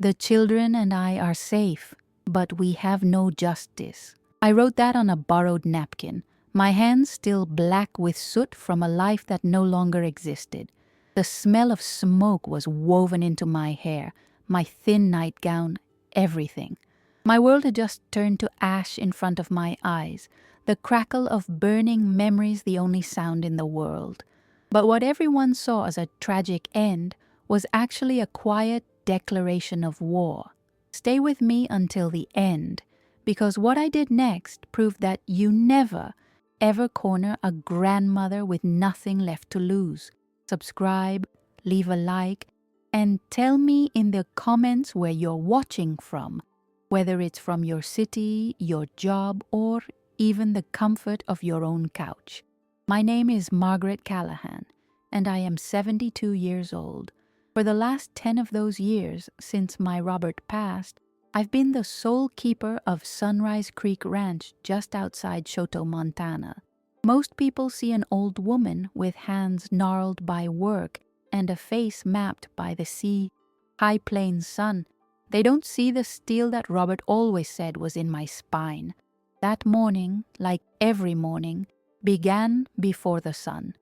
The children and I are safe, but we have no justice. I wrote that on a borrowed napkin, my hands still black with soot from a life that no longer existed. The smell of smoke was woven into my hair, my thin nightgown, everything. My world had just turned to ash in front of my eyes, the crackle of burning memories the only sound in the world. But what everyone saw as a tragic end was actually a quiet declaration of war. Stay with me until the end, because what I did next proved that you never, ever corner a grandmother with nothing left to lose. Subscribe, leave a like, and tell me in the comments where you're watching from, whether it's from your city, your job, or even the comfort of your own couch. My name is Margaret Callahan, and I am 72 years old. For the last 10 of those years, since my Robert passed, I've been the sole keeper of Sunrise Creek Ranch just outside Choteau, Montana. Most people see an old woman with hands gnarled by work and a face mapped by the sea, high plains sun. They don't see the steel that Robert always said was in my spine. That morning, like every morning, began before the sun.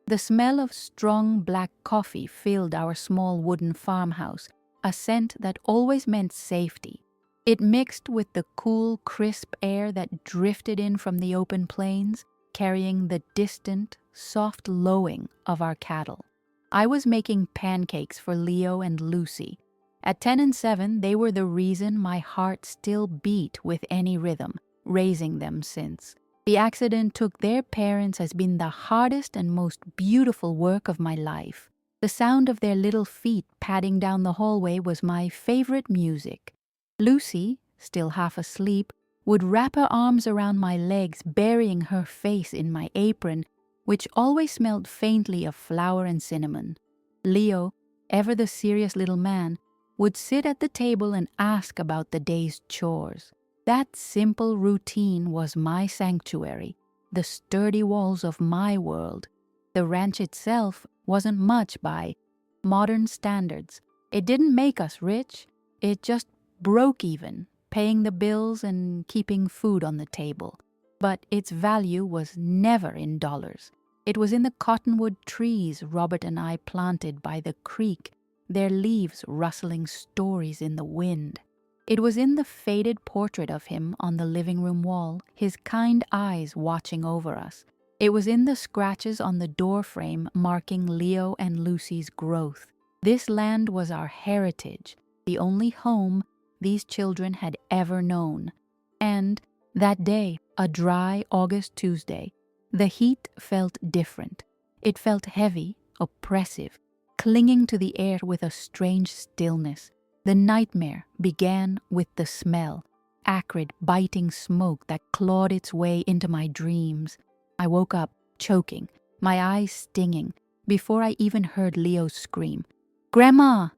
The smell of strong black coffee filled our small wooden farmhouse, a scent that always meant safety. It mixed with the cool, crisp air that drifted in from the open plains, carrying the distant, soft lowing of our cattle. I was making pancakes for Leo and Lucy. At 10 and 7, they were the reason my heart still beat with any rhythm, raising them since. The accident took their parents has been the hardest and most beautiful work of my life. The sound of their little feet padding down the hallway was my favorite music. Lucy, still half asleep, would wrap her arms around my legs, burying her face in my apron, which always smelled faintly of flour and cinnamon. Leo, ever the serious little man, would sit at the table and ask about the day's chores. That simple routine was my sanctuary, the sturdy walls of my world. The ranch itself wasn't much by modern standards. It didn't make us rich, it just broke even, paying the bills and keeping food on the table. But its value was never in dollars. It was in the cottonwood trees Robert and I planted by the creek, their leaves rustling stories in the wind. It was in the faded portrait of him on the living room wall, his kind eyes watching over us. It was in the scratches on the doorframe marking Leo and Lucy's growth. This land was our heritage, the only home these children had ever known. And that day, a dry August Tuesday, the heat felt different. It felt heavy, oppressive, clinging to the air with a strange stillness. The nightmare began with the smell, acrid, biting smoke that clawed its way into my dreams. I woke up, choking, my eyes stinging, before I even heard Leo scream, "Grandma!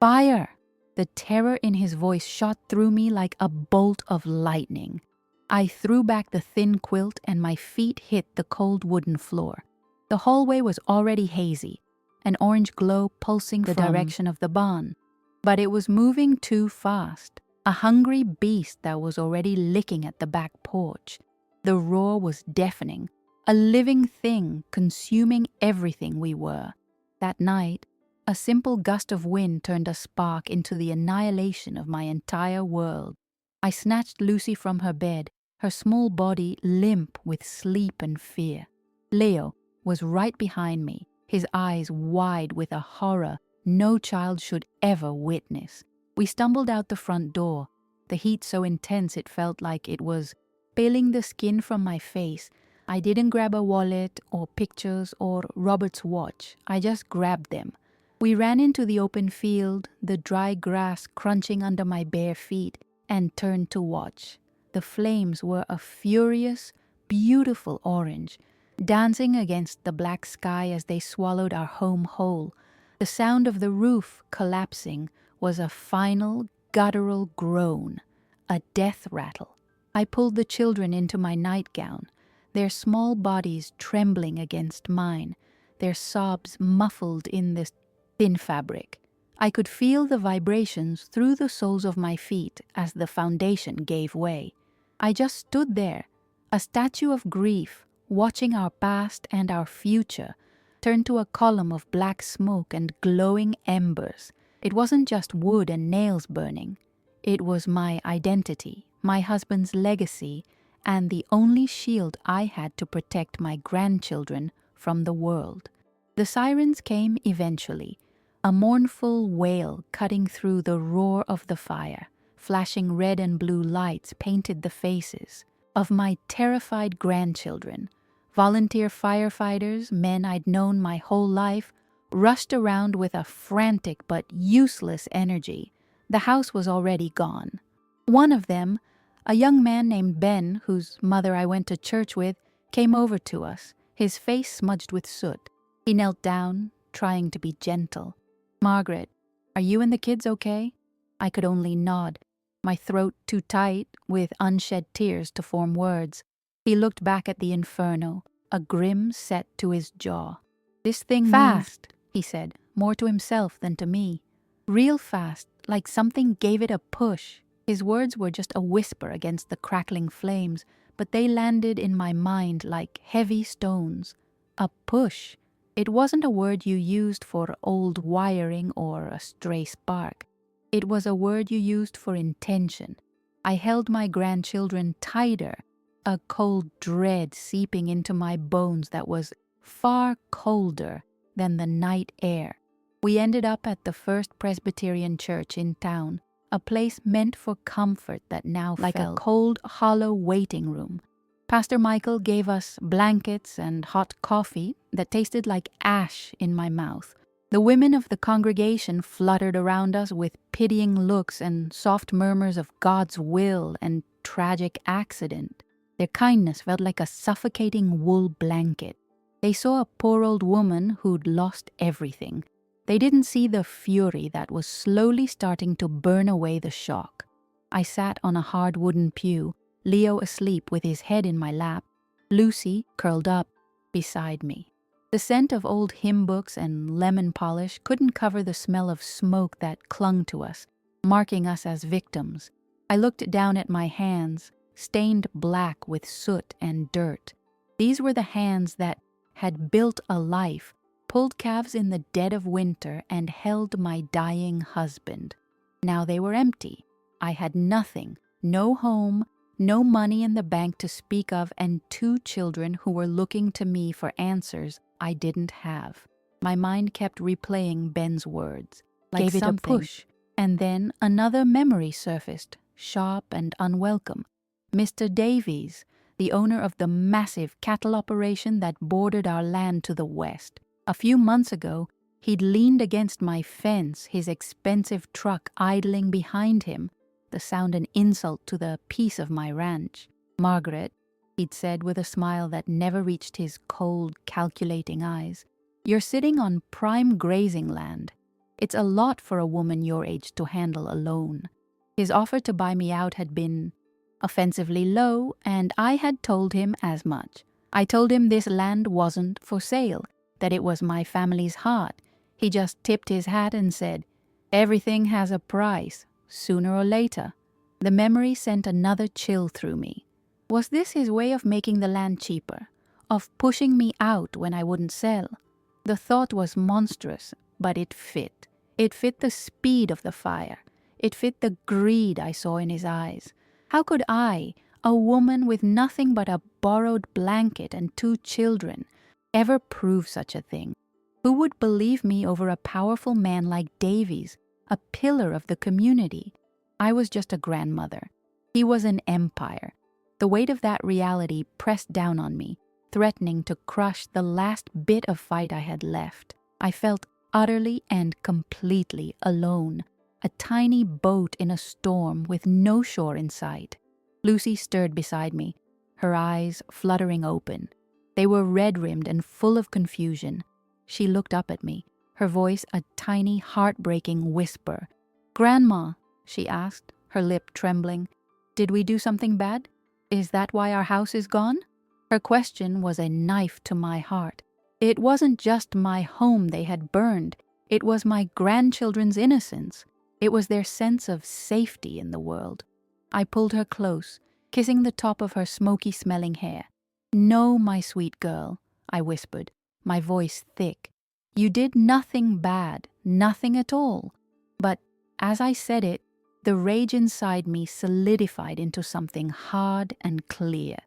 Fire!" The terror in his voice shot through me like a bolt of lightning. I threw back the thin quilt and my feet hit the cold wooden floor. The hallway was already hazy, an orange glow pulsing the direction of the barn. But it was moving too fast, a hungry beast that was already licking at the back porch. The roar was deafening, a living thing consuming everything we were. That night, a simple gust of wind turned a spark into the annihilation of my entire world. I snatched Lucy from her bed, her small body limp with sleep and fear. Leo was right behind me, his eyes wide with a horror no child should ever witness. We stumbled out the front door, the heat so intense it felt like it was peeling the skin from my face. I didn't grab a wallet or pictures or Robert's watch. I just grabbed them. We ran into the open field, the dry grass crunching under my bare feet, and turned to watch. The flames were a furious, beautiful orange, dancing against the black sky as they swallowed our home whole. The sound of the roof collapsing was a final, guttural groan, a death rattle. I pulled the children into my nightgown, their small bodies trembling against mine, their sobs muffled in the thin fabric. I could feel the vibrations through the soles of my feet as the foundation gave way. I just stood there, a statue of grief, watching our past and our future turn to a column of black smoke and glowing embers. It wasn't just wood and nails burning. It was my identity, my husband's legacy, and the only shield I had to protect my grandchildren from the world. The sirens came eventually, a mournful wail cutting through the roar of the fire. Flashing red and blue lights painted the faces of my terrified grandchildren. Volunteer firefighters, men I'd known my whole life, rushed around with a frantic but useless energy. The house was already gone. One of them, a young man named Ben, whose mother I went to church with, came over to us, his face smudged with soot. He knelt down, trying to be gentle. "Margaret, are you and the kids okay?" I could only nod, my throat too tight with unshed tears to form words. He looked back at the inferno, a grim set to his jaw. "This thing fast," he said, more to himself than to me. "Real fast, like something gave it a push." His words were just a whisper against the crackling flames, but they landed in my mind like heavy stones. A push. It wasn't a word you used for old wiring or a stray spark. It was a word you used for intention. I held my grandchildren tighter, a cold dread seeping into my bones that was far colder than the night air. We ended up at the First Presbyterian Church in town, a place meant for comfort that now felt like a cold, hollow waiting room. Pastor Michael gave us blankets and hot coffee that tasted like ash in my mouth. The women of the congregation fluttered around us with pitying looks and soft murmurs of God's will and tragic accident. Their kindness felt like a suffocating wool blanket. They saw a poor old woman who'd lost everything. They didn't see the fury that was slowly starting to burn away the shock. I sat on a hard wooden pew, Leo asleep with his head in my lap, Lucy curled up beside me. The scent of old hymn books and lemon polish couldn't cover the smell of smoke that clung to us, marking us as victims. I looked down at my hands, stained black with soot and dirt. These were the hands that had built a life, pulled calves in the dead of winter, and held my dying husband. Now they were empty. I had nothing, no home, no money in the bank to speak of, and 2 children who were looking to me for answers I didn't have. My mind kept replaying Ben's words. Gave it a push, and then another memory surfaced, sharp and unwelcome. Mr. Davies, the owner of the massive cattle operation that bordered our land to the west. A few months ago, he'd leaned against my fence, his expensive truck idling behind him, the sound an insult to the peace of my ranch. "Margaret," he'd said with a smile that never reached his cold, calculating eyes, "you're sitting on prime grazing land. It's a lot for a woman your age to handle alone." His offer to buy me out had been offensively low, and I had told him as much. I told him this land wasn't for sale, that it was my family's heart. He just tipped his hat and said, "Everything has a price, sooner or later." The memory sent another chill through me. Was this his way of making the land cheaper, of pushing me out when I wouldn't sell? The thought was monstrous, but it fit. It fit the speed of the fire. It fit the greed I saw in his eyes. How could I, a woman with nothing but a borrowed blanket and 2 children, ever prove such a thing? Who would believe me over a powerful man like Davies, a pillar of the community? I was just a grandmother. He was an empire. The weight of that reality pressed down on me, threatening to crush the last bit of fight I had left. I felt utterly and completely alone, a tiny boat in a storm with no shore in sight. Lucy stirred beside me, her eyes fluttering open. They were red-rimmed and full of confusion. She looked up at me, her voice a tiny, heartbreaking whisper. "Grandma," she asked, her lip trembling, "did we do something bad? Is that why our house is gone?" Her question was a knife to my heart. It wasn't just my home they had burned. It was my grandchildren's innocence. It was their sense of safety in the world. I pulled her close, kissing the top of her smoky-smelling hair. "No, my sweet girl," I whispered, my voice thick. "You did nothing bad, nothing at all." But as I said it, the rage inside me solidified into something hard and clear.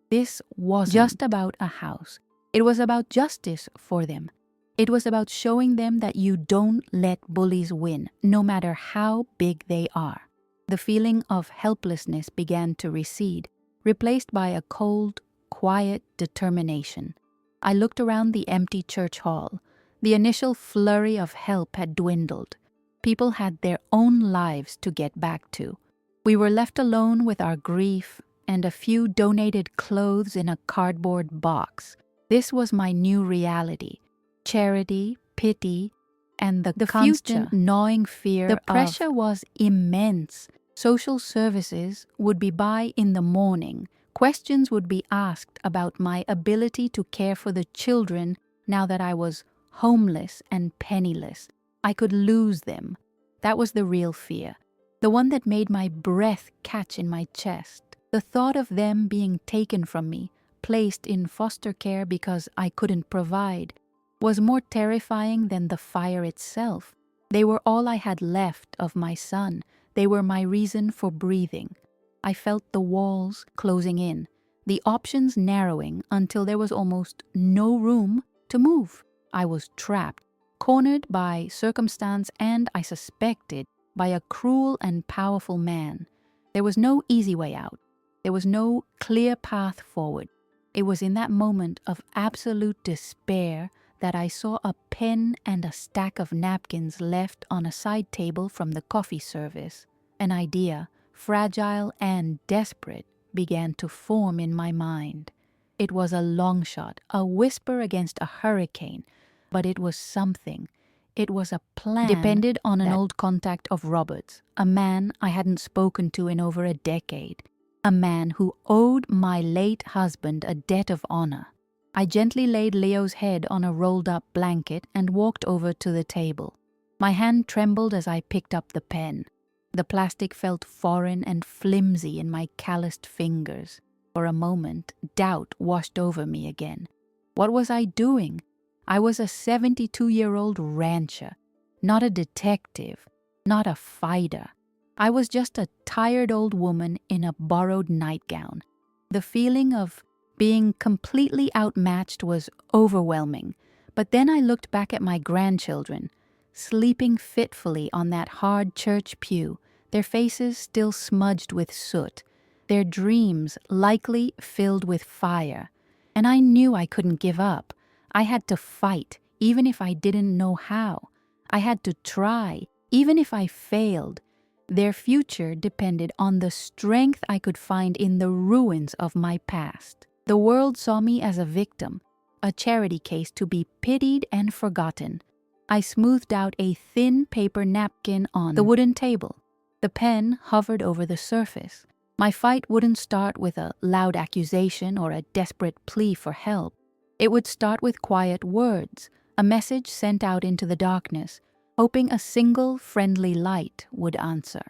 This wasn't just about a house. It was about justice for them. It was about showing them that you don't let bullies win, no matter how big they are. The feeling of helplessness began to recede, replaced by a cold, quiet determination. I looked around the empty church hall. The initial flurry of help had dwindled. People had their own lives to get back to. We were left alone with our grief and a few donated clothes in a cardboard box. This was my new reality. Charity, pity, and the constant gnawing fear. The pressure was immense. Social services would be by in the morning. Questions would be asked about my ability to care for the children now that I was homeless and penniless. I could lose them. That was the real fear, the one that made my breath catch in my chest. The thought of them being taken from me, placed in foster care because I couldn't provide, was more terrifying than the fire itself. They were all I had left of my son. They were my reason for breathing. I felt the walls closing in, the options narrowing until there was almost no room to move. I was trapped, cornered by circumstance and, I suspected, by a cruel and powerful man. There was no easy way out. There was no clear path forward. It was in that moment of absolute despair that I saw a pen and a stack of napkins left on a side table from the coffee service. An idea, fragile and desperate, began to form in my mind. It was a long shot, a whisper against a hurricane, but it was something. It was a plan. Depended on an old contact of Robert's, a man I hadn't spoken to in over a decade, a man who owed my late husband a debt of honor. I gently laid Leo's head on a rolled-up blanket and walked over to the table. My hand trembled as I picked up the pen. The plastic felt foreign and flimsy in my calloused fingers. For a moment, doubt washed over me again. What was I doing? I was a 72-year-old rancher, not a detective, not a fighter. I was just a tired old woman in a borrowed nightgown. The feeling of being completely outmatched was overwhelming. But then I looked back at my grandchildren, sleeping fitfully on that hard church pew, their faces still smudged with soot, their dreams likely filled with fire. And I knew I couldn't give up. I had to fight, even if I didn't know how. I had to try, even if I failed. Their future depended on the strength I could find in the ruins of my past. The world saw me as a victim, a charity case to be pitied and forgotten. I smoothed out a thin paper napkin on the wooden table. The pen hovered over the surface. My fight wouldn't start with a loud accusation or a desperate plea for help. It would start with quiet words, a message sent out into the darkness, hoping a single friendly light would answer.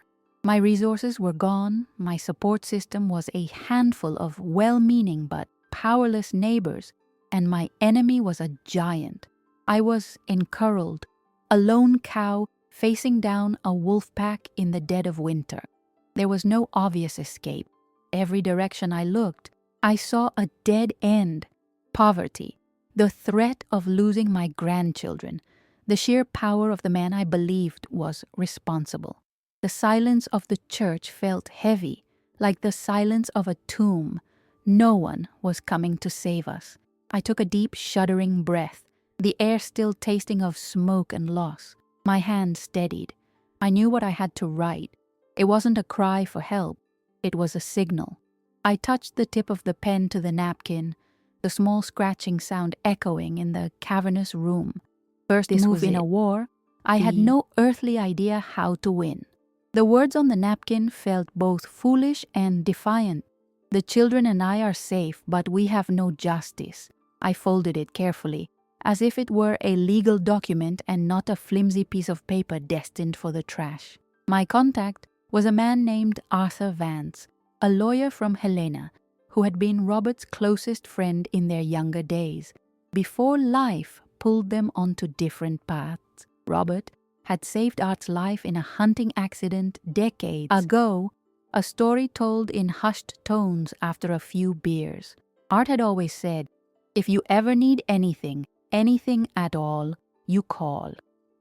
My resources were gone. My support system was a handful of well-meaning but powerless neighbors, and my enemy was a giant. I was encurled, a lone cow facing down a wolf pack in the dead of winter. There was no obvious escape. Every direction I looked, I saw a dead end. Poverty, the threat of losing my grandchildren, the sheer power of the man I believed was responsible. The silence of the church felt heavy, like the silence of a tomb. No one was coming to save us. I took a deep, shuddering breath, the air still tasting of smoke and loss. My hand steadied. I knew what I had to write. It wasn't a cry for help. It was a signal. I touched the tip of the pen to the napkin, the small scratching sound echoing in the cavernous room. First move in a war, I had no earthly idea how to win. The words on the napkin felt both foolish and defiant. The children and I are safe, but we have no justice. I folded it carefully. as if it were a legal document and not a flimsy piece of paper destined for the trash. My contact was a man named Arthur Vance, a lawyer from Helena, who had been Robert's closest friend in their younger days, before life pulled them onto different paths. Robert had saved Art's life in a hunting accident decades ago, a story told in hushed tones after a few beers. Art had always said, "If you ever need anything at all, you call."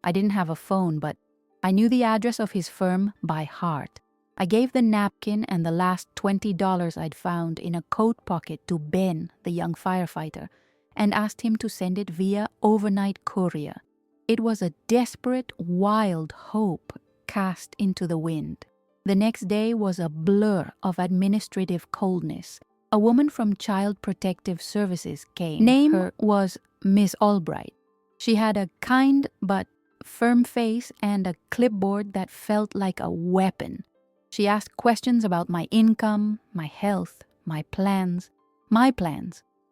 I didn't have a phone, but I knew the address of his firm by heart. I gave the napkin and the last $20 I'd found in a coat pocket to Ben, the young firefighter, and asked him to send it via overnight courier. It was a desperate, wild hope cast into the wind. The next day was a blur of administrative coldness. A woman from Child Protective Services came. Her was Miss Albright. She had a kind but firm face and a clipboard that felt like a weapon. She asked questions about my income, my health, my plans.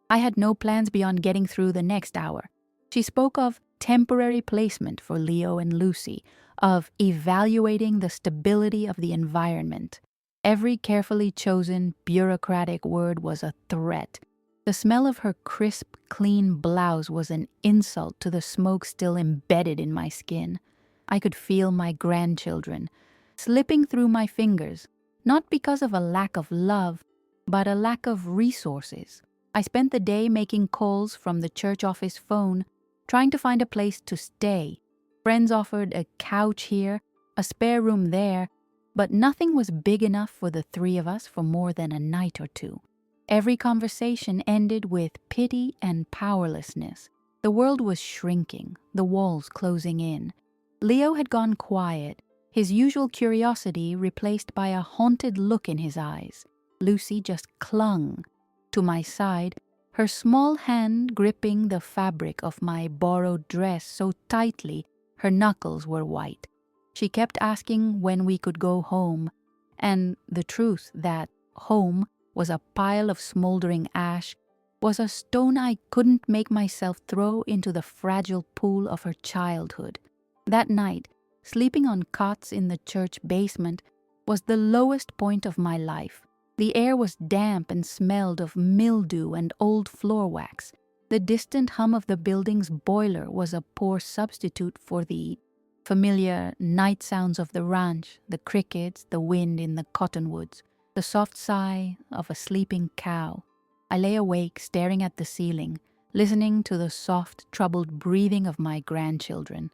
I had no plans beyond getting through the next hour. She spoke of temporary placement for Leo and Lucy, of evaluating the stability of the environment. Every carefully chosen bureaucratic word was a threat. The smell of her crisp, clean blouse was an insult to the smoke still embedded in my skin. I could feel my grandchildren slipping through my fingers, not because of a lack of love, but a lack of resources. I spent the day making calls from the church office phone, trying to find a place to stay. Friends offered a couch here, a spare room there, but nothing was big enough for the three of us for more than a night or two. Every conversation ended with pity and powerlessness. The world was shrinking, the walls closing in. Leo had gone quiet, his usual curiosity replaced by a haunted look in his eyes. Lucy just clung to my side, her small hand gripping the fabric of my borrowed dress so tightly her knuckles were white. She kept asking when we could go home, and the truth that home was a pile of smoldering ash was a stone I couldn't make myself throw into the fragile pool of her childhood. That night, sleeping on cots in the church basement was the lowest point of my life. The air was damp and smelled of mildew and old floor wax. The distant hum of the building's boiler was a poor substitute for the familiar night sounds of the ranch, the crickets, the wind in the cottonwoods, the soft sigh of a sleeping cow. I lay awake staring at the ceiling, listening to the soft, troubled breathing of my grandchildren.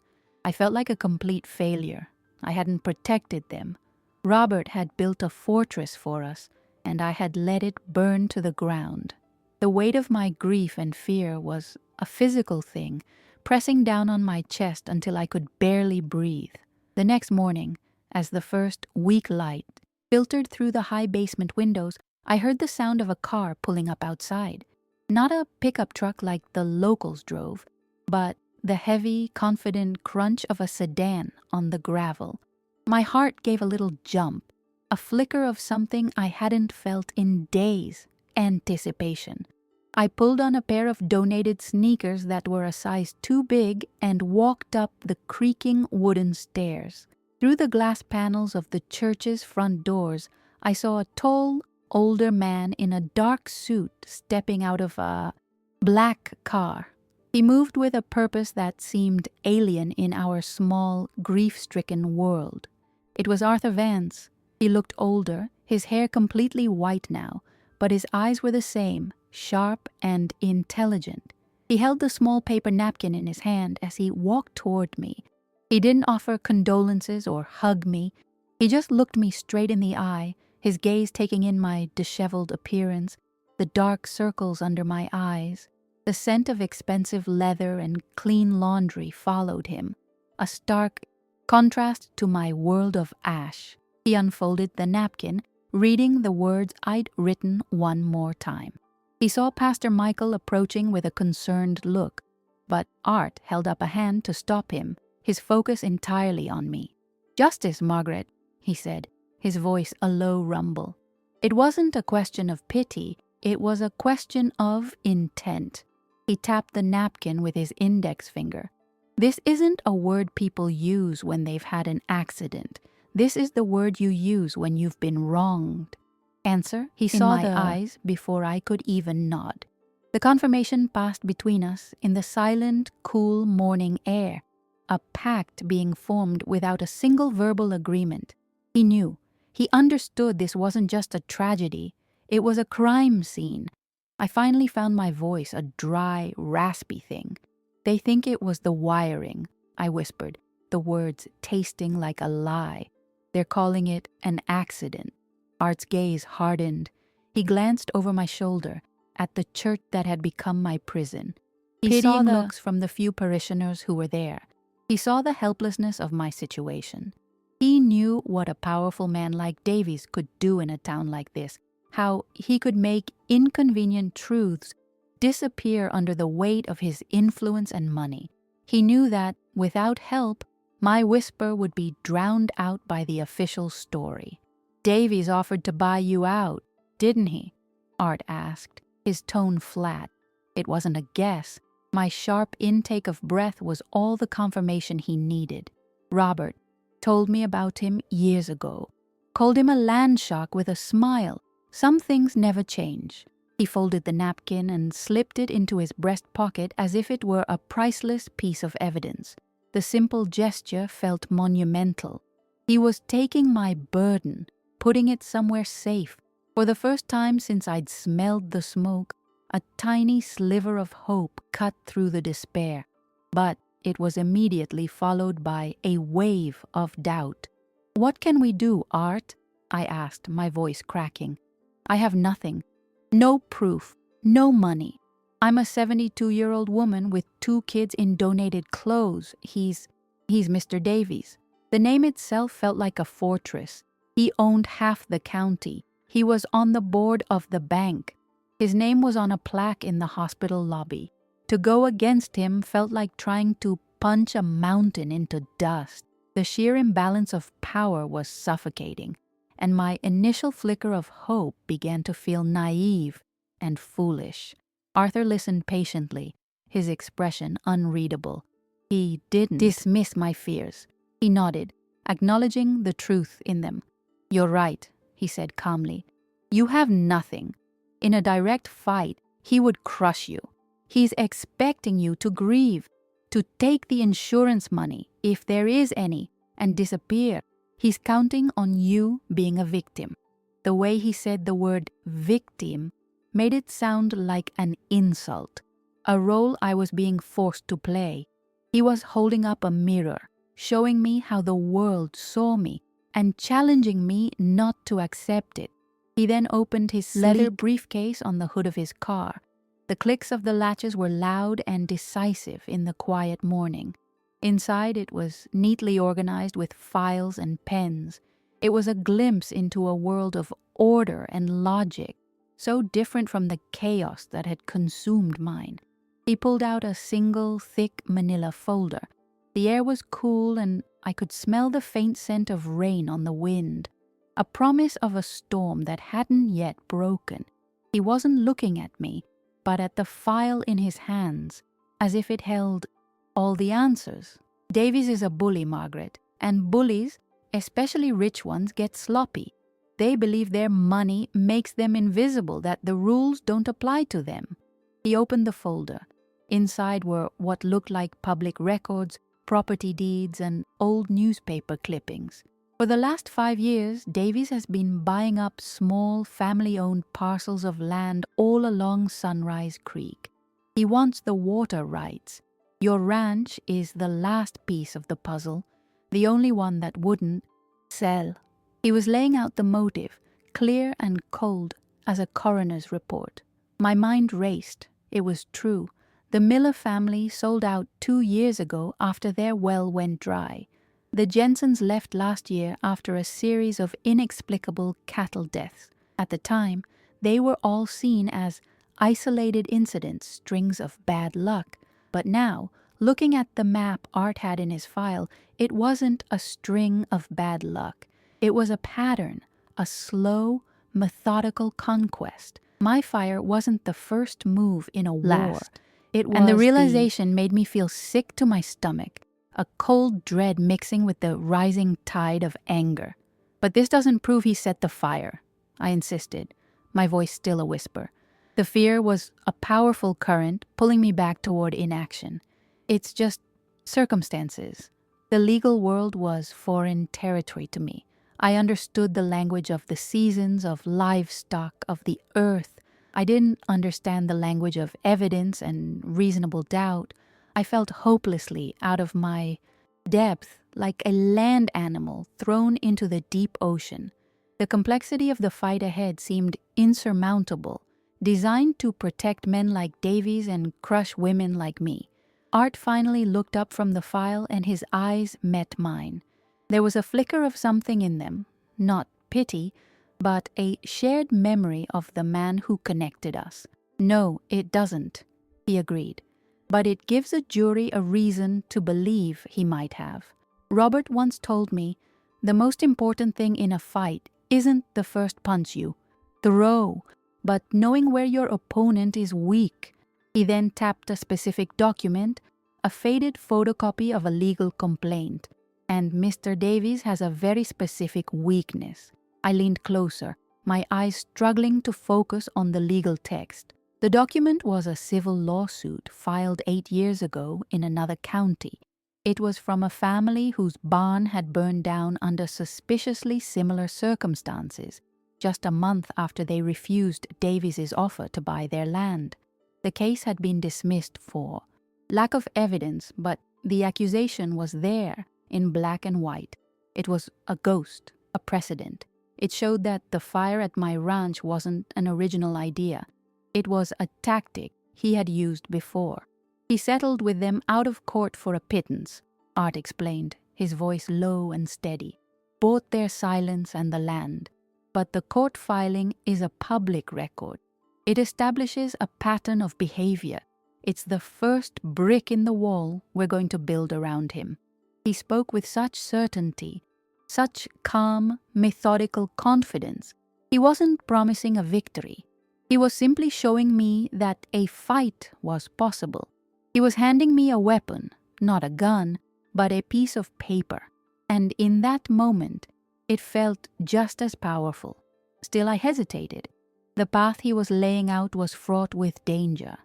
I felt like a complete failure. I hadn't protected them. Robert had built a fortress for us, and I had let it burn to the ground. The weight of my grief and fear was a physical thing, pressing down on my chest until I could barely breathe. The next morning, as the first weak light filtered through the high basement windows, I heard the sound of a car pulling up outside. Not a pickup truck like the locals drove, but the heavy, confident crunch of a sedan on the gravel. My heart gave a little jump, a flicker of something I hadn't felt in days: anticipation. I pulled on a pair of donated sneakers that were a size too big and walked up the creaking wooden stairs. Through the glass panels of the church's front doors, I saw a tall, older man in a dark suit stepping out of a black car. He moved with a purpose that seemed alien in our small, grief-stricken world. It was Arthur Vance. He looked older, his hair completely white now, but his eyes were the same, sharp and intelligent. He held the small paper napkin in his hand as he walked toward me. He didn't offer condolences or hug me. He just looked me straight in the eye, his gaze taking in my disheveled appearance, the dark circles under my eyes. The scent of expensive leather and clean laundry followed him, a stark contrast to my world of ash. He unfolded the napkin, reading the words I'd written one more time. He saw Pastor Michael approaching with a concerned look, but Art held up a hand to stop him, his focus entirely on me. "Justice, Margaret," he said, his voice a low rumble. It wasn't a question of pity, it was a question of intent. He tapped the napkin with his index finger. This isn't a word people use when they've had an accident. This is the word you use when you've been wronged. Answer, he saw my eyes before I could even nod. The confirmation passed between us in the silent, cool morning air, a pact being formed without a single verbal agreement. He knew. He understood this wasn't just a tragedy. It was a crime scene. I finally found my voice a dry, raspy thing. They think it was the wiring, I whispered, the words tasting like a lie. They're calling it an accident. Art's gaze hardened. He glanced over my shoulder at the church that had become my prison. He saw the looks from the few parishioners who were there. He saw the helplessness of my situation. He knew what a powerful man like Davies could do in a town like this, how he could make inconvenient truths disappear under the weight of his influence and money. He knew that, without help, my whisper would be drowned out by the official story. Davies offered to buy you out, didn't he? Art asked, his tone flat. It wasn't a guess. My sharp intake of breath was all the confirmation he needed. Robert told me about him years ago. Called him a land shark with a smile. Some things never change. He folded the napkin and slipped it into his breast pocket as if it were a priceless piece of evidence. The simple gesture felt monumental. He was taking my burden, putting it somewhere safe. For the first time since I'd smelled the smoke, a tiny sliver of hope cut through the despair. But it was immediately followed by a wave of doubt. "What can we do, Art?" I asked, my voice cracking. "I have nothing. No proof. No money. I'm a 72-year-old woman with 2 kids in donated clothes. He's Mr. Davies." The name itself felt like a fortress. He owned half the county. He was on the board of the bank. His name was on a plaque in the hospital lobby. To go against him felt like trying to punch a mountain into dust. The sheer imbalance of power was suffocating, and my initial flicker of hope began to feel naive and foolish. Arthur listened patiently, his expression unreadable. He didn't dismiss my fears. He nodded, acknowledging the truth in them. "You're right," he said calmly. "You have nothing. In a direct fight, he would crush you. He's expecting you to grieve, to take the insurance money, if there is any, and disappear. He's counting on you being a victim." The way he said the word victim made it sound like an insult, a role I was being forced to play. He was holding up a mirror, showing me how the world saw me and challenging me not to accept it. He then opened his leather briefcase on the hood of his car. The clicks of the latches were loud and decisive in the quiet morning. Inside it was neatly organized with files and pens. It was a glimpse into a world of order and logic, so different from the chaos that had consumed mine. He pulled out a single, thick manila folder. The air was cool and I could smell the faint scent of rain on the wind, a promise of a storm that hadn't yet broken. He wasn't looking at me, but at the file in his hands, as if it held all the answers. Davies is a bully, Margaret, and bullies, especially rich ones, get sloppy. They believe their money makes them invisible, that the rules don't apply to them. He opened the folder. Inside were what looked like public records, property deeds, and old newspaper clippings. For the last 5 years, Davies has been buying up small, family-owned parcels of land all along Sunrise Creek. He wants the water rights. Your ranch is the last piece of the puzzle, the only one that wouldn't sell. He was laying out the motive, clear and cold as a coroner's report. My mind raced. It was true. The Miller family sold out 2 years ago after their well went dry. The Jensens left last year after a series of inexplicable cattle deaths. At the time, they were all seen as isolated incidents, strings of bad luck. But now, looking at the map Art had in his file, it wasn't a string of bad luck. It was a pattern, a slow, methodical conquest. My fire wasn't the first move in a war. And the realization made me feel sick to my stomach, a cold dread mixing with the rising tide of anger. But this doesn't prove he set the fire, I insisted, my voice still a whisper. The fear was a powerful current pulling me back toward inaction. It's just circumstances. The legal world was foreign territory to me. I understood the language of the seasons, of livestock, of the earth. I didn't understand the language of evidence and reasonable doubt. I felt hopelessly out of my depth, like a land animal thrown into the deep ocean. The complexity of the fight ahead seemed insurmountable, designed to protect men like Davies and crush women like me. Art finally looked up from the file and his eyes met mine. There was a flicker of something in them, not pity, but a shared memory of the man who connected us. No, it doesn't, he agreed. But it gives a jury a reason to believe he might have. Robert once told me, the most important thing in a fight isn't the first punch you throw, but knowing where your opponent is weak. He then tapped a specific document, a faded photocopy of a legal complaint. And Mr. Davies has a very specific weakness. I leaned closer, my eyes struggling to focus on the legal text. The document was a civil lawsuit filed 8 years ago in another county. It was from a family whose barn had burned down under suspiciously similar circumstances, just a month after they refused Davies's offer to buy their land. The case had been dismissed for lack of evidence, but the accusation was there in black and white. It was a ghost, a precedent. It showed that the fire at my ranch wasn't an original idea. It was a tactic he had used before. He settled with them out of court for a pittance, Art explained, his voice low and steady. Bought their silence and the land. But the court filing is a public record. It establishes a pattern of behavior. It's the first brick in the wall we're going to build around him. He spoke with such certainty, such calm, methodical confidence. He wasn't promising a victory. He was simply showing me that a fight was possible. He was handing me a weapon, not a gun, but a piece of paper. And in that moment, it felt just as powerful. Still, I hesitated. The path he was laying out was fraught with danger.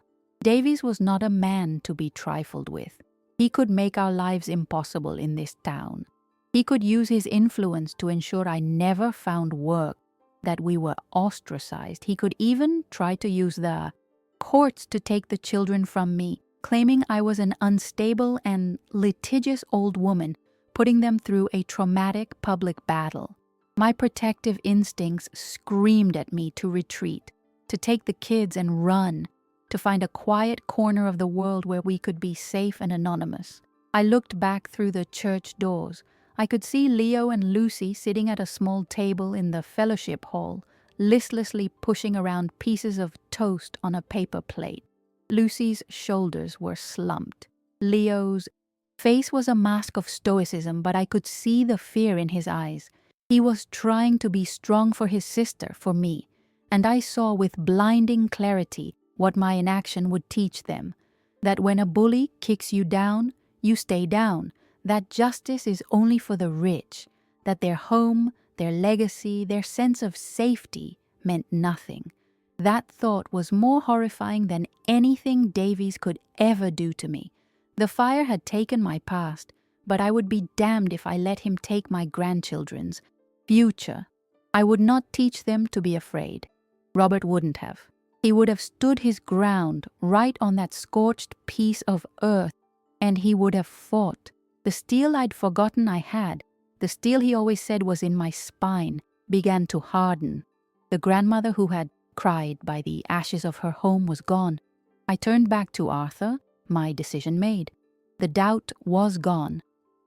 Davies was not a man to be trifled with. He could make our lives impossible in this town. He could use his influence to ensure I never found work, that we were ostracized. He could even try to use the courts to take the children from me, claiming I was an unstable and litigious old woman, putting them through a traumatic public battle. My protective instincts screamed at me to retreat, to take the kids and run, to find a quiet corner of the world where we could be safe and anonymous. I looked back through the church doors. I could see Leo and Lucy sitting at a small table in the fellowship hall, listlessly pushing around pieces of toast on a paper plate. Lucy's shoulders were slumped. Leo's face was a mask of stoicism, but I could see the fear in his eyes. He was trying to be strong for his sister, for me, and I saw with blinding clarity what my inaction would teach them. That when a bully kicks you down, you stay down. That justice is only for the rich, that their home, their legacy, their sense of safety meant nothing. That thought was more horrifying than anything Davies could ever do to me. The fire had taken my past, but I would be damned if I let him take my grandchildren's future. I would not teach them to be afraid. Robert wouldn't have. He would have stood his ground right on that scorched piece of earth, and he would have fought. The steel I'd forgotten I had, the steel he always said was in my spine, began to harden. The grandmother who had cried by the ashes of her home was gone. I turned back to Arthur, my decision made. The doubt was gone,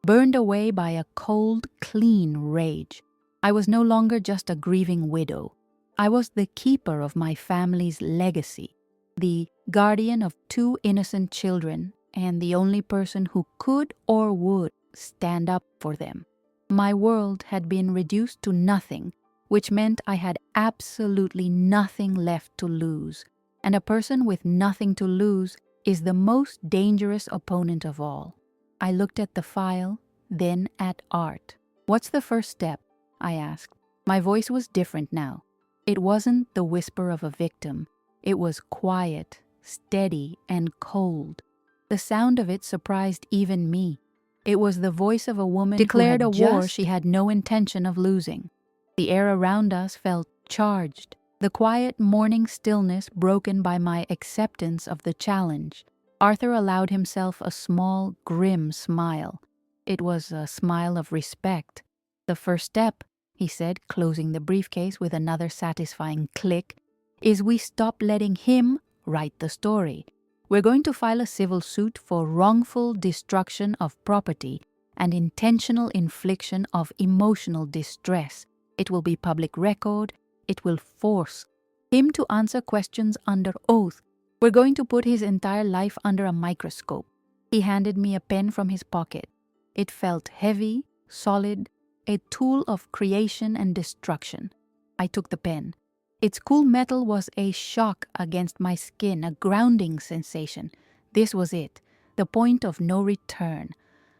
burned away by a cold, clean rage. I was no longer just a grieving widow. I was the keeper of my family's legacy, the guardian of 2 innocent children, and the only person who could or would stand up for them. My world had been reduced to nothing, which meant I had absolutely nothing left to lose. And a person with nothing to lose is the most dangerous opponent of all. I looked at the file, then at Art. What's the first step? I asked. My voice was different now. It wasn't the whisper of a victim. It was quiet, steady, and cold. The sound of it surprised even me. It was the voice of a woman declared a war she had no intention of losing. The air around us felt charged, the quiet morning stillness broken by my acceptance of the challenge. Arthur allowed himself a small, grim smile. It was a smile of respect. The first step, he said, closing the briefcase with another satisfying click, is we stop letting him write the story. We're going to file a civil suit for wrongful destruction of property and intentional infliction of emotional distress. It will be public record. It will force him to answer questions under oath. We're going to put his entire life under a microscope. He handed me a pen from his pocket. It felt heavy, solid, a tool of creation and destruction. I took the pen. Its cool metal was a shock against my skin, a grounding sensation. This was it, the point of no return.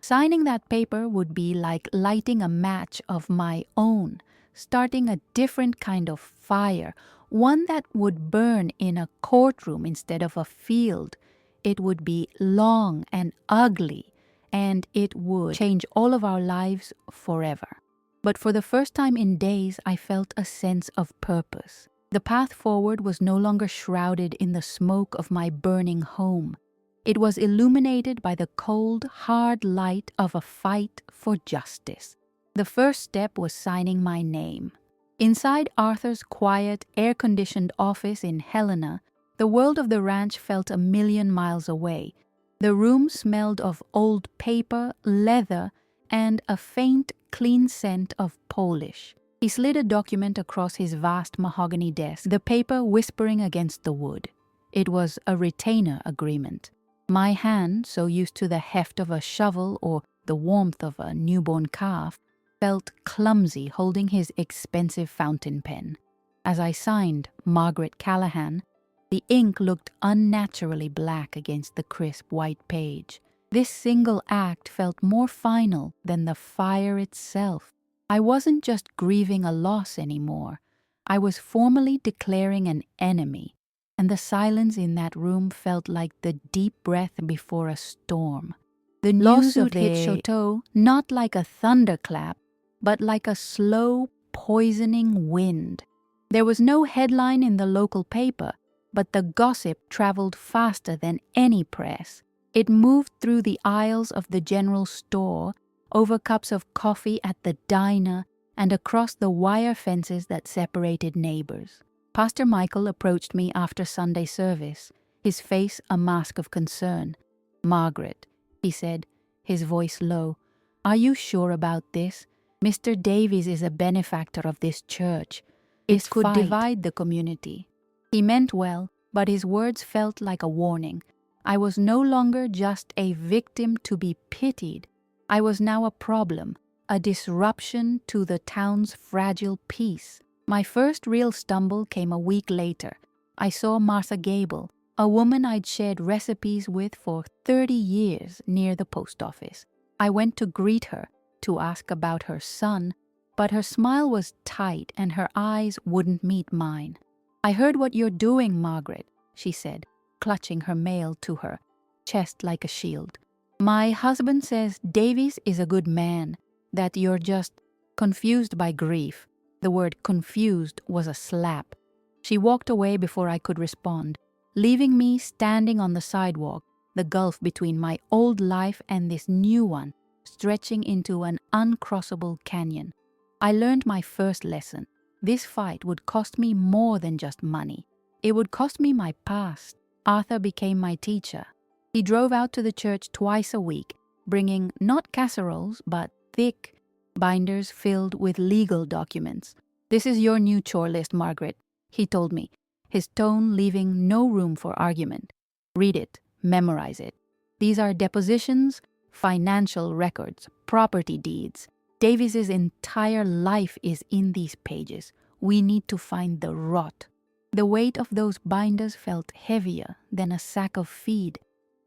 Signing that paper would be like lighting a match of my own, starting a different kind of fire, one that would burn in a courtroom instead of a field. It would be long and ugly, and it would change all of our lives forever. But for the first time in days, I felt a sense of purpose. The path forward was no longer shrouded in the smoke of my burning home. It was illuminated by the cold, hard light of a fight for justice. The first step was signing my name. Inside Arthur's quiet, air-conditioned office in Helena, the world of the ranch felt a million miles away. The room smelled of old paper, leather, and a faint, clean scent of polish. He slid a document across his vast mahogany desk, the paper whispering against the wood. It was a retainer agreement. My hand, so used to the heft of a shovel or the warmth of a newborn calf, felt clumsy holding his expensive fountain pen. As I signed Margaret Callahan, the ink looked unnaturally black against the crisp white page. This single act felt more final than the fire itself. I wasn't just grieving a loss anymore. I was formally declaring an enemy, and the silence in that room felt like the deep breath before a storm. The lawsuit hit Chateau not like a thunderclap, but like a slow, poisoning wind. There was no headline in the local paper, but the gossip traveled faster than any press. It moved through the aisles of the general store, over cups of coffee at the diner, and across the wire fences that separated neighbors. Pastor Michael approached me after Sunday service, his face a mask of concern. "Margaret," he said, his voice low, "are you sure about this? Mr. Davies is a benefactor of this church. It could divide the community." He meant well, but his words felt like a warning. I was no longer just a victim to be pitied. I was now a problem, a disruption to the town's fragile peace. My first real stumble came a week later. I saw Martha Gable, a woman I'd shared recipes with for 30 years, near the post office. I went to greet her, to ask about her son, but her smile was tight and her eyes wouldn't meet mine. "I heard what you're doing, Margaret," she said, clutching her mail to her chest like a shield. "My husband says Davies is a good man, that you're just confused by grief." The word confused was a slap. She walked away before I could respond, leaving me standing on the sidewalk, the gulf between my old life and this new one, stretching into an uncrossable canyon. I learned my first lesson. This fight would cost me more than just money. It would cost me my past. Arthur became my teacher. He drove out to the church twice a week, bringing not casseroles, but thick binders filled with legal documents. "This is your new chore list, Margaret," he told me, his tone leaving no room for argument. "Read it, memorize it. These are depositions, financial records, property deeds. Davies's entire life is in these pages. We need to find the rot." The weight of those binders felt heavier than a sack of feed.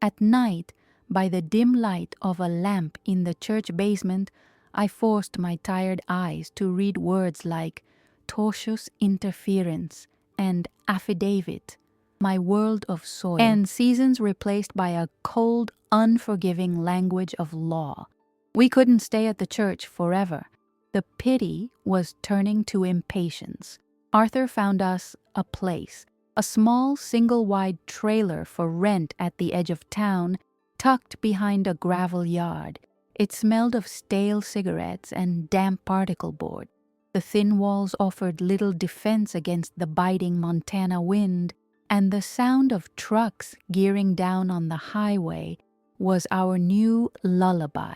At night, by the dim light of a lamp in the church basement, I forced my tired eyes to read words like tortious interference and affidavit, my world of soil, and seasons replaced by a cold, unforgiving language of law. We couldn't stay at the church forever. The pity was turning to impatience. Arthur found us a place, a small single-wide trailer for rent at the edge of town, tucked behind a gravel yard. It smelled of stale cigarettes and damp particle board. The thin walls offered little defense against the biting Montana wind, and the sound of trucks gearing down on the highway was our new lullaby.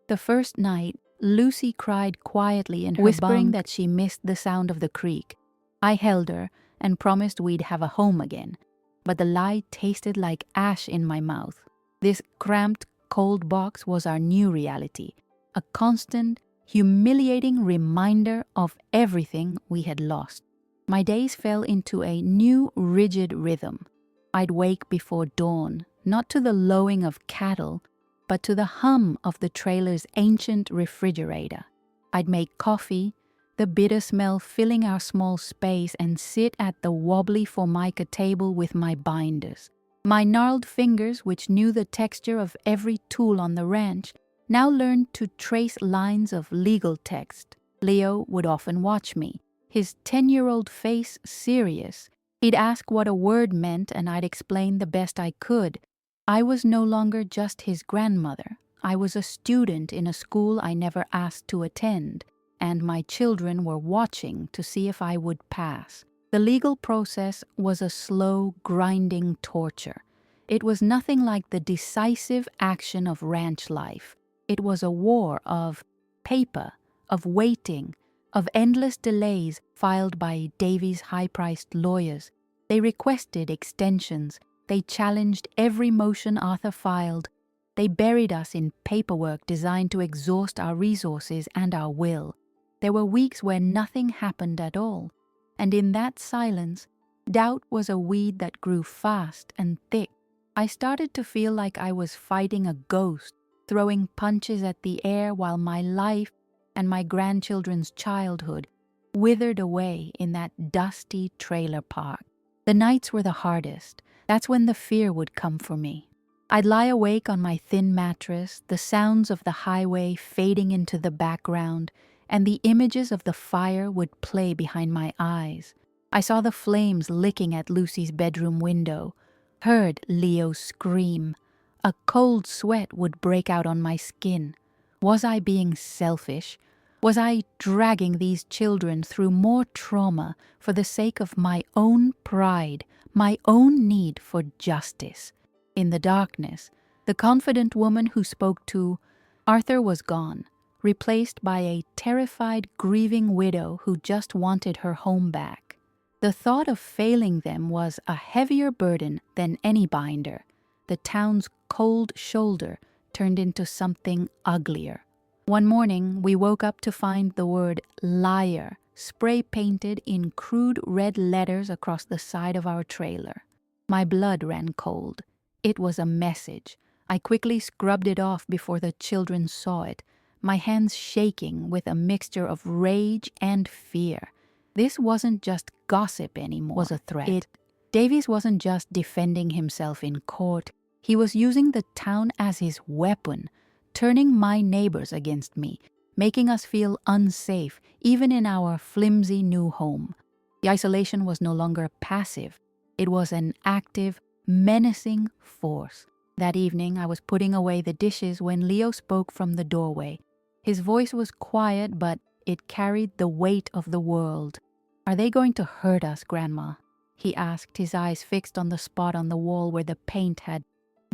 The first night, Lucy cried quietly in her whispering bunk that she missed the sound of the creek. I held her and promised we'd have a home again, but the lie tasted like ash in my mouth. This cramped, cold box was our new reality, a constant, humiliating reminder of everything we had lost. My days fell into a new, rigid rhythm. I'd wake before dawn, not to the lowing of cattle, but to the hum of the trailer's ancient refrigerator. I'd make coffee, the bitter smell filling our small space, and sit at the wobbly formica table with my binders. My gnarled fingers, which knew the texture of every tool on the ranch, now learned to trace lines of legal text. Leo would often watch me, his 10-year-old face serious. He'd ask what a word meant, and I'd explain the best I could. I was no longer just his grandmother. I was a student in a school I never asked to attend, and my children were watching to see if I would pass. The legal process was a slow, grinding torture. It was nothing like the decisive action of ranch life. It was a war of paper, of waiting, of endless delays filed by Davy's high-priced lawyers. They requested extensions. They challenged every motion Arthur filed. They buried us in paperwork designed to exhaust our resources and our will. There were weeks where nothing happened at all, and in that silence, doubt was a weed that grew fast and thick. I started to feel like I was fighting a ghost, throwing punches at the air while my life and my grandchildren's childhood withered away in that dusty trailer park. The nights were the hardest. That's when the fear would come for me. I'd lie awake on my thin mattress, the sounds of the highway fading into the background, and the images of the fire would play behind my eyes. I saw the flames licking at Lucy's bedroom window, heard Leo scream. A cold sweat would break out on my skin. Was I being selfish? Was I dragging these children through more trauma for the sake of my own pride, my own need for justice? In the darkness, the confident woman who spoke to Arthur was gone, replaced by a terrified, grieving widow who just wanted her home back. The thought of failing them was a heavier burden than any binder. The town's cold shoulder turned into something uglier. One morning, we woke up to find the word liar spray-painted in crude red letters across the side of our trailer. My blood ran cold. It was a message. I quickly scrubbed it off before the children saw it, my hands shaking with a mixture of rage and fear. This wasn't just gossip anymore. Was a threat. Davies wasn't just defending himself in court. He was using the town as his weapon, turning my neighbors against me, making us feel unsafe even in our flimsy new home. The isolation was no longer passive. It was an active, menacing force. That evening, I was putting away the dishes when Leo spoke from the doorway. His voice was quiet, but it carried the weight of the world. "Are they going to hurt us, Grandma?" he asked, his eyes fixed on the spot on the wall where the paint had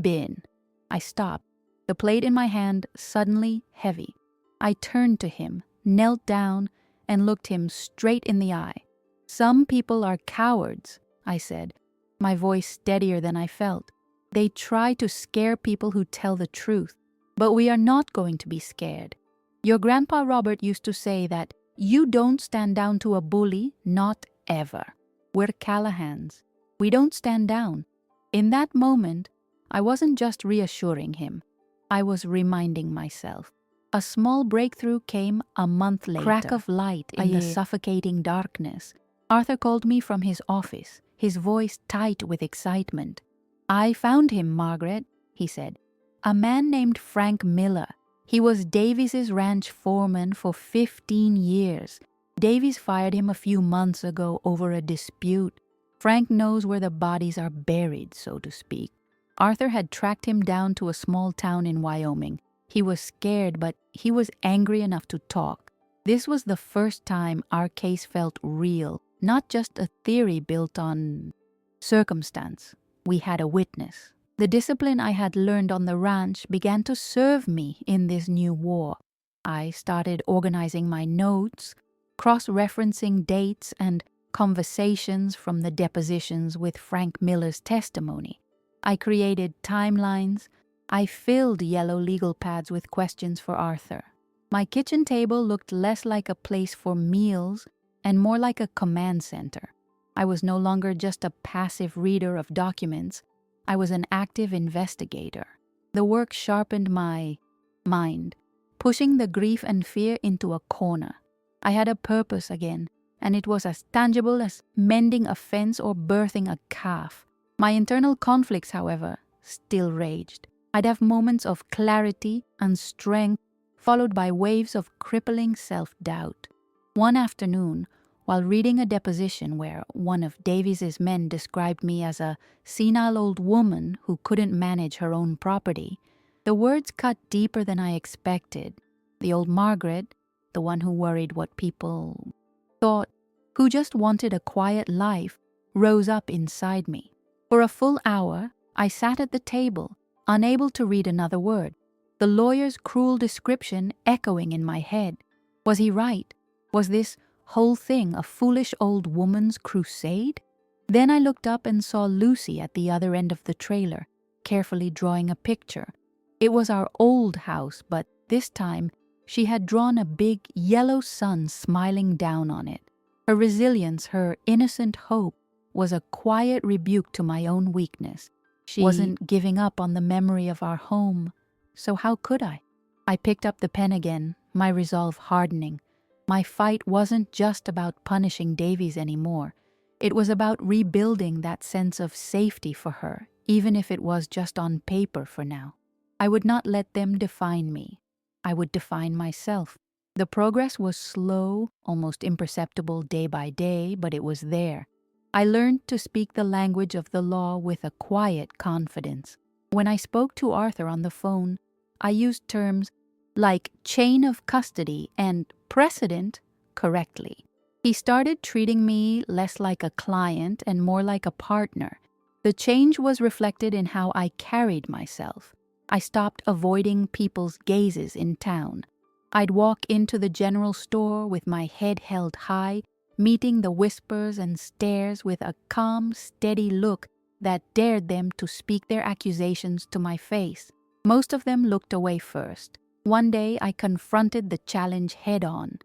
been. I stopped, the plate in my hand suddenly heavy. I turned to him, knelt down, and looked him straight in the eye. "Some people are cowards," I said, my voice steadier than I felt. "They try to scare people who tell the truth, but we are not going to be scared. Your Grandpa Robert used to say that you don't stand down to a bully, not ever. We're Callahans. We don't stand down." In that moment, I wasn't just reassuring him. I was reminding myself. A small breakthrough came a month later. Crack of light in the suffocating darkness. Arthur called me from his office, his voice tight with excitement. "I found him, Margaret," he said. "A man named Frank Miller. He was Davies's ranch foreman for 15 years. Davies fired him a few months ago over a dispute. Frank knows where the bodies are buried, so to speak." Arthur had tracked him down to a small town in Wyoming. He was scared, but he was angry enough to talk. This was the first time our case felt real, not just a theory built on circumstance. We had a witness. The discipline I had learned on the ranch began to serve me in this new war. I started organizing my notes, cross-referencing dates and conversations from the depositions with Frank Miller's testimony. I created timelines. I filled yellow legal pads with questions for Arthur. My kitchen table looked less like a place for meals and more like a command center. I was no longer just a passive reader of documents. I was an active investigator. The work sharpened my mind, pushing the grief and fear into a corner. I had a purpose again, and it was as tangible as mending a fence or birthing a calf. My internal conflicts, however, still raged. I'd have moments of clarity and strength, followed by waves of crippling self-doubt. One afternoon, while reading a deposition where one of Davies's men described me as a senile old woman who couldn't manage her own property, the words cut deeper than I expected. The old Margaret, the one who worried what people thought, who just wanted a quiet life, rose up inside me. For a full hour, I sat at the table, unable to read another word, the lawyer's cruel description echoing in my head. Was he right? Was this whole thing a foolish old woman's crusade? Then I looked up and saw Lucy at the other end of the trailer, carefully drawing a picture. It was our old house, but this time she had drawn a big yellow sun smiling down on it. Her resilience, her innocent hope, was a quiet rebuke to my own weakness. She wasn't giving up on the memory of our home, so how could I? I picked up the pen again, my resolve hardening. My fight wasn't just about punishing Davies anymore. It was about rebuilding that sense of safety for her, even if it was just on paper for now. I would not let them define me. I would define myself. The progress was slow, almost imperceptible day by day, but it was there. I learned to speak the language of the law with a quiet confidence. When I spoke to Arthur on the phone, I used terms like chain of custody and precedent correctly. He started treating me less like a client and more like a partner. The change was reflected in how I carried myself. I stopped avoiding people's gazes in town. I'd walk into the general store with my head held high, meeting the whispers and stares with a calm, steady look that dared them to speak their accusations to my face. Most of them looked away first. One day I confronted the challenge head-on.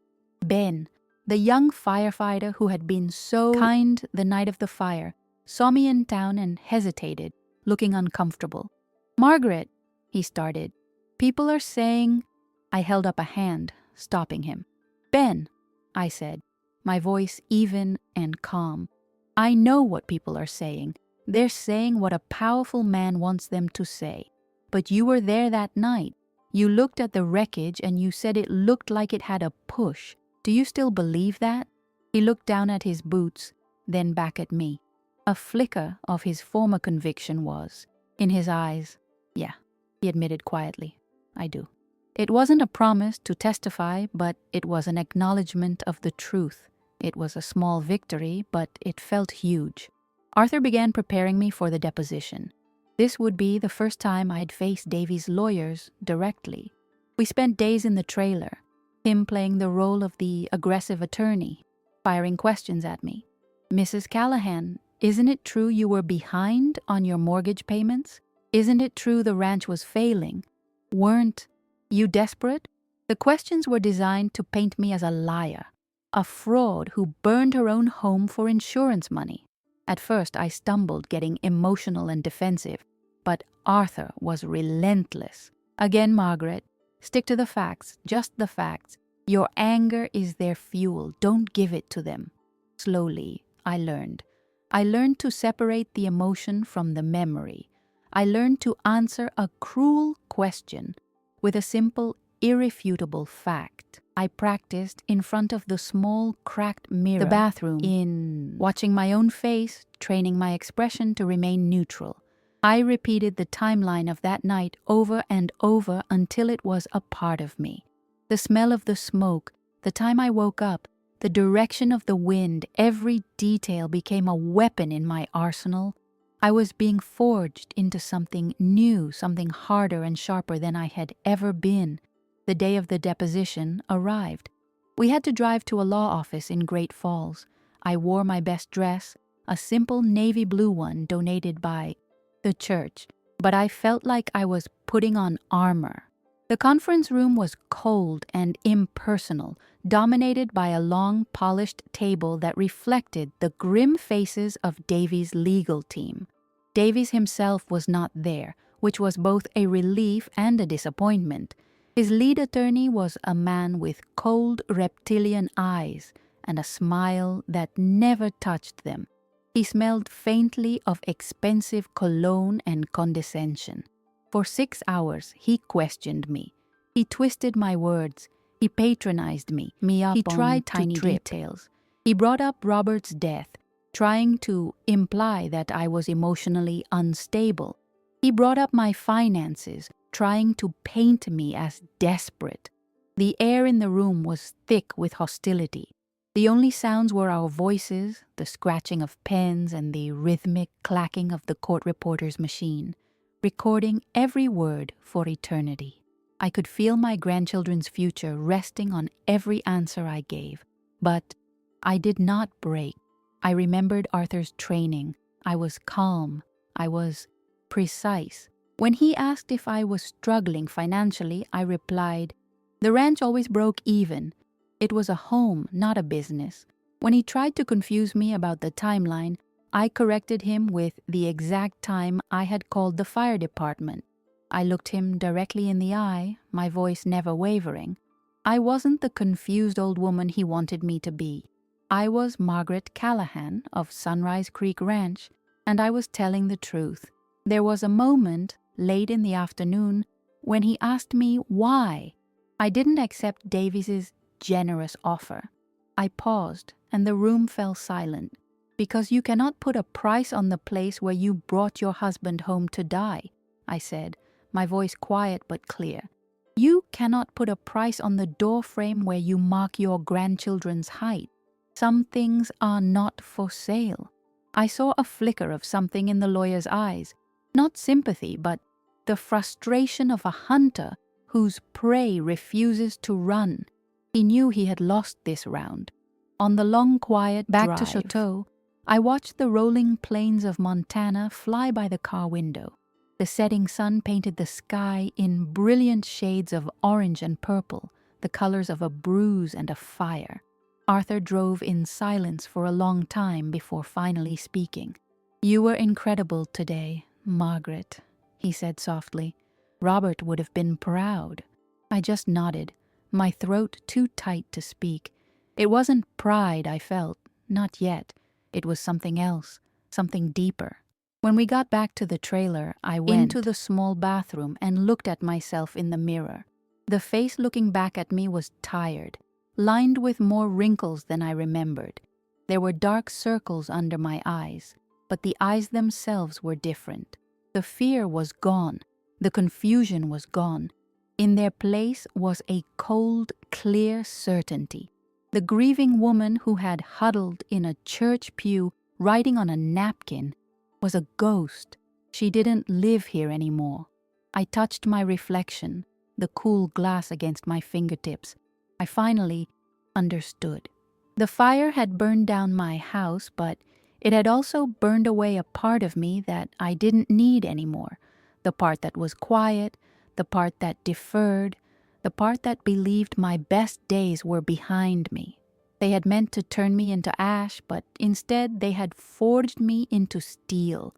Ben, the young firefighter who had been so kind the night of the fire, saw me in town and hesitated, looking uncomfortable. "Margaret," he started, "people are saying—" I held up a hand, stopping him. "Ben," I said, my voice even and calm. "I know what people are saying. They're saying what a powerful man wants them to say. But you were there that night. You looked at the wreckage and you said it looked like it had a push. Do you still believe that?" He looked down at his boots, then back at me. A flicker of his former conviction was in his eyes. "Yeah," he admitted quietly. "I do." It wasn't a promise to testify, but it was an acknowledgement of the truth. It was a small victory, but it felt huge. Arthur began preparing me for the deposition. This would be the first time I'd face Davies' lawyers directly. We spent days in the trailer, him playing the role of the aggressive attorney, firing questions at me. "Mrs. Callahan, isn't it true you were behind on your mortgage payments? Isn't it true the ranch was failing? Weren't you desperate?" The questions were designed to paint me as a liar, a fraud who burned her own home for insurance money. At first, I stumbled, getting emotional and defensive. But Arthur was relentless. Again, Margaret, stick to the facts, just the facts. Your anger is their fuel. Don't give it to them. Slowly, I learned. I learned to separate the emotion from the memory. I learned to answer a cruel question with a simple, irrefutable fact. I practiced in front of the small, cracked mirror, the bathroom, in watching my own face, training my expression to remain neutral. I repeated the timeline of that night over and over until it was a part of me. The smell of the smoke, the time I woke up, the direction of the wind, every detail became a weapon in my arsenal. I was being forged into something new, something harder and sharper than I had ever been. The day of the deposition arrived. We had to drive to a law office in Great Falls. I wore my best dress, a simple navy blue one donated by the church, but I felt like I was putting on armor. The conference room was cold and impersonal, dominated by a long, polished table that reflected the grim faces of Davy's legal team. Davies himself was not there, which was both a relief and a disappointment. His lead attorney was a man with cold reptilian eyes and a smile that never touched them. He smelled faintly of expensive cologne and condescension. For 6 hours, he questioned me. He twisted my words. He patronized me up. He tried tiny details. He brought up Robert's death, trying to imply that I was emotionally unstable. He brought up my finances, trying to paint me as desperate. The air in the room was thick with hostility. The only sounds were our voices, the scratching of pens, and the rhythmic clacking of the court reporter's machine, recording every word for eternity. I could feel my grandchildren's future resting on every answer I gave. But I did not break. I remembered Arthur's training. I was calm. I was precise. When he asked if I was struggling financially, I replied, "The ranch always broke even. It was a home, not a business." When he tried to confuse me about the timeline, I corrected him with the exact time I had called the fire department. I looked him directly in the eye, my voice never wavering. I wasn't the confused old woman he wanted me to be. I was Margaret Callahan of Sunrise Creek Ranch, and I was telling the truth. There was a moment, late in the afternoon, when he asked me why. I didn't accept Davies's generous offer. I paused, and the room fell silent. "Because you cannot put a price on the place where you brought your husband home to die," I said, my voice quiet but clear. "You cannot put a price on the doorframe where you mark your grandchildren's height. Some things are not for sale." I saw a flicker of something in the lawyer's eyes, not sympathy, but the frustration of a hunter whose prey refuses to run. He knew he had lost this round. On the long, quiet back to Chateau, I watched the rolling plains of Montana fly by the car window. The setting sun painted the sky in brilliant shades of orange and purple, the colors of a bruise and a fire. Arthur drove in silence for a long time before finally speaking. "You were incredible today, Margaret," he said softly. "Robert would have been proud." I just nodded, my throat too tight to speak. It wasn't pride I felt, not yet. It was something else, something deeper. When we got back to the trailer, I went into the small bathroom and looked at myself in the mirror. The face looking back at me was tired, lined with more wrinkles than I remembered. There were dark circles under my eyes, but the eyes themselves were different. The fear was gone. The confusion was gone. In their place was a cold, clear certainty. The grieving woman who had huddled in a church pew, writing on a napkin, was a ghost. She didn't live here anymore. I touched my reflection, the cool glass against my fingertips. I finally understood. The fire had burned down my house, but it had also burned away a part of me that I didn't need anymore. The part that was quiet, the part that deferred, the part that believed my best days were behind me. They had meant to turn me into ash, but instead they had forged me into steel.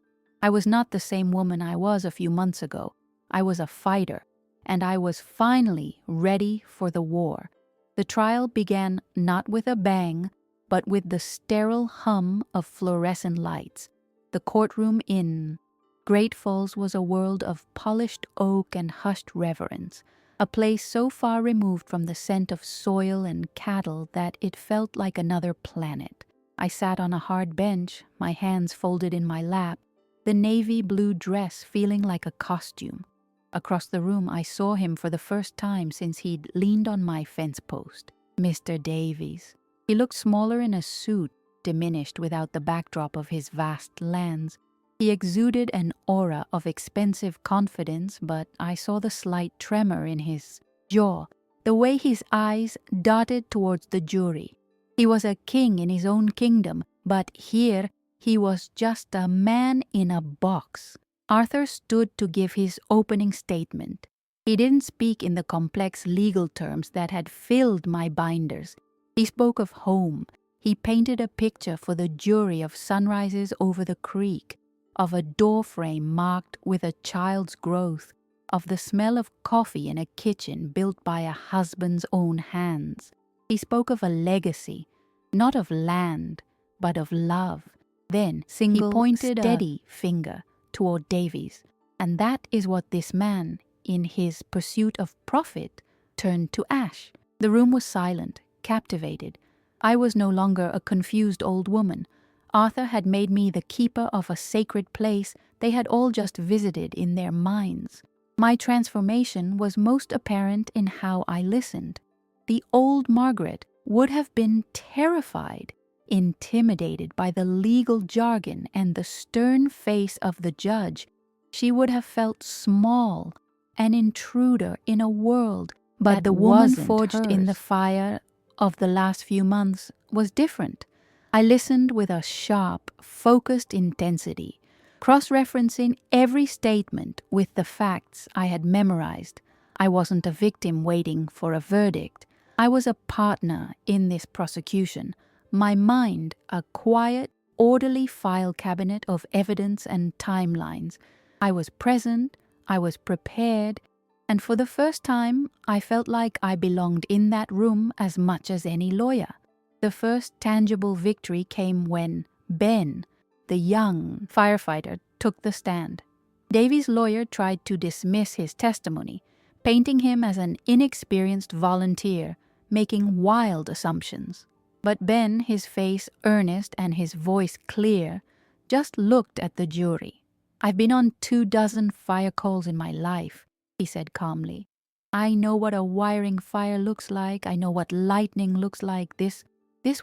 I was not the same woman I was a few months ago. I was a fighter, and I was finally ready for the war. The trial began not with a bang, but with the sterile hum of fluorescent lights. The courtroom in Great Falls was a world of polished oak and hushed reverence, a place so far removed from the scent of soil and cattle that it felt like another planet. I sat on a hard bench, my hands folded in my lap, the navy blue dress feeling like a costume. Across the room, I saw him for the first time since he'd leaned on my fence post. Mr. Davies. He looked smaller in a suit, diminished without the backdrop of his vast lands. He exuded an aura of expensive confidence, but I saw the slight tremor in his jaw, the way his eyes darted towards the jury. He was a king in his own kingdom, but here he was just a man in a box. Arthur stood to give his opening statement. He didn't speak in the complex legal terms that had filled my binders. He spoke of home. He painted a picture for the jury of sunrises over the creek, of a doorframe marked with a child's growth, of the smell of coffee in a kitchen built by a husband's own hands. He spoke of a legacy, not of land, but of love. Then he pointed steady finger toward Davies, and that is what this man, in his pursuit of profit, turned to ash. The room was silent, captivated. I was no longer a confused old woman. Arthur had made me the keeper of a sacred place they had all just visited in their minds. My transformation was most apparent in how I listened. The old Margaret would have been terrified, intimidated by the legal jargon and the stern face of the judge. She would have felt small, an intruder in a world, but the woman forged in the fire of the last few months was different. I listened with a sharp, focused intensity, cross-referencing every statement with the facts I had memorized. I wasn't a victim waiting for a verdict. I was a partner in this prosecution. My mind, a quiet, orderly file cabinet of evidence and timelines. I was present, I was prepared, and for the first time, I felt like I belonged in that room as much as any lawyer. The first tangible victory came when Ben, the young firefighter, took the stand. Davies' lawyer tried to dismiss his testimony, painting him as an inexperienced volunteer, making wild assumptions. But Ben, his face earnest and his voice clear, just looked at the jury. "I've been on 24 fire calls in my life," he said calmly. "I know what a wiring fire looks like. I know what lightning looks like. This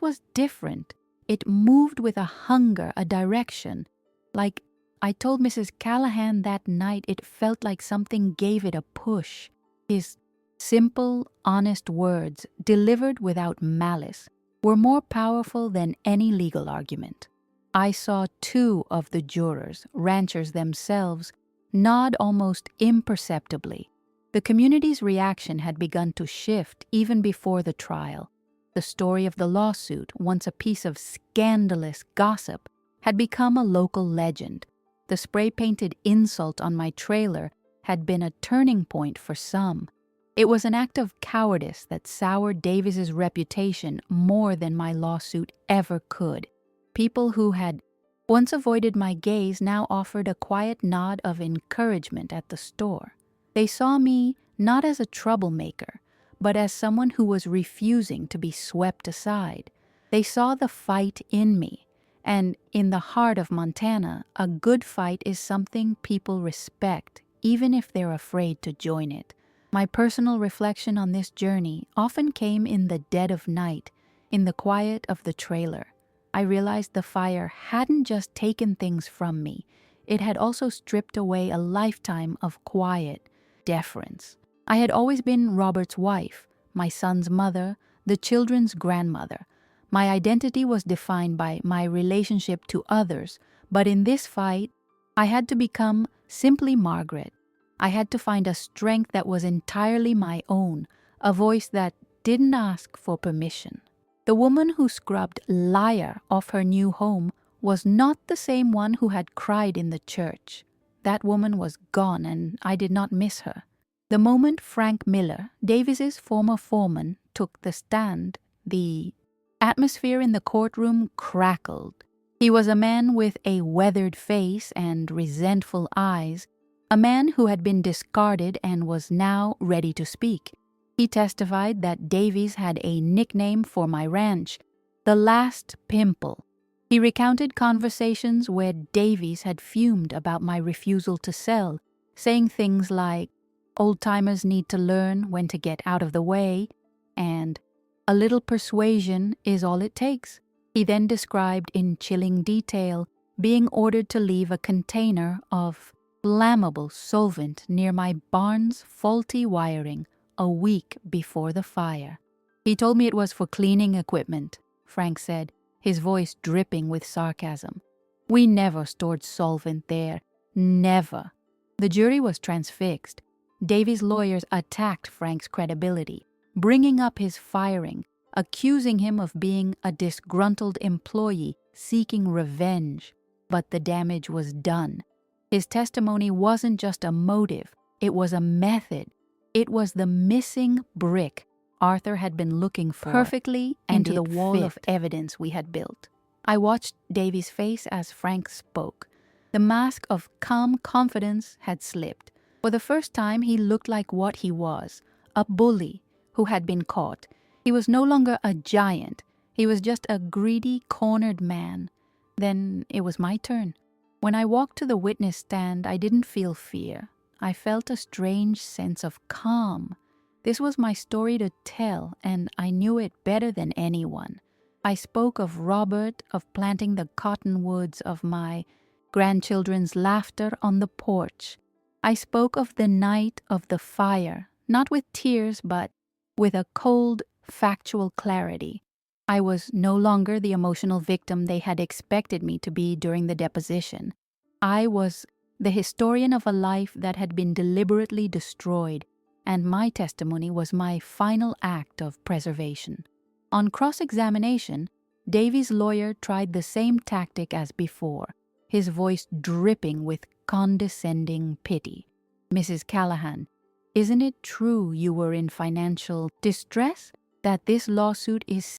was different. It moved with a hunger, a direction. Like I told Mrs. Callahan that night, it felt like something gave it a push." His simple, honest words, delivered without malice, were more powerful than any legal argument. I saw 2 of the jurors, ranchers themselves, nod almost imperceptibly. The community's reaction had begun to shift even before the trial. The story of the lawsuit, once a piece of scandalous gossip, had become a local legend. The spray-painted insult on my trailer had been a turning point for some. It was an act of cowardice that soured Davis's reputation more than my lawsuit ever could. People who had once avoided my gaze now offered a quiet nod of encouragement at the store. They saw me not as a troublemaker, but as someone who was refusing to be swept aside. They saw the fight in me, and in the heart of Montana, a good fight is something people respect, even if they're afraid to join it. My personal reflection on this journey often came in the dead of night, in the quiet of the trailer. I realized the fire hadn't just taken things from me, it had also stripped away a lifetime of quiet deference. I had always been Robert's wife, my son's mother, the children's grandmother. My identity was defined by my relationship to others, but in this fight, I had to become simply Margaret. I had to find a strength that was entirely my own, a voice that didn't ask for permission. The woman who scrubbed liar off her new home was not the same one who had cried in the church. That woman was gone, and I did not miss her. The moment Frank Miller, Davies's former foreman, took the stand, the atmosphere in the courtroom crackled. He was a man with a weathered face and resentful eyes, a man who had been discarded and was now ready to speak. He testified that Davies had a nickname for my ranch, the Last Pimple. He recounted conversations where Davies had fumed about my refusal to sell, saying things like, "Old-timers need to learn when to get out of the way," and "a little persuasion is all it takes." He then described in chilling detail being ordered to leave a container of flammable solvent near my barn's faulty wiring a week before the fire. "He told me it was for cleaning equipment," Frank said, his voice dripping with sarcasm. "We never stored solvent there. Never." The jury was transfixed. Davies' lawyers attacked Frank's credibility, bringing up his firing, accusing him of being a disgruntled employee seeking revenge. But the damage was done. His testimony wasn't just a motive, it was a method. It was the missing brick Arthur had been looking for, perfectly into the wall of evidence we had built. I watched Davies' face as Frank spoke. The mask of calm confidence had slipped. For the first time, he looked like what he was, a bully who had been caught. He was no longer a giant. He was just a greedy, cornered man. Then it was my turn. When I walked to the witness stand, I didn't feel fear. I felt a strange sense of calm. This was my story to tell, and I knew it better than anyone. I spoke of Robert, of planting the cottonwoods, of my grandchildren's laughter on the porch. I spoke of the night of the fire, not with tears, but with a cold, factual clarity. I was no longer the emotional victim they had expected me to be during the deposition. I was the historian of a life that had been deliberately destroyed, and my testimony was my final act of preservation. On cross-examination, Davies' lawyer tried the same tactic as before, his voice dripping with condescending pity. "Mrs. Callahan, isn't it true you were in financial distress? That this lawsuit is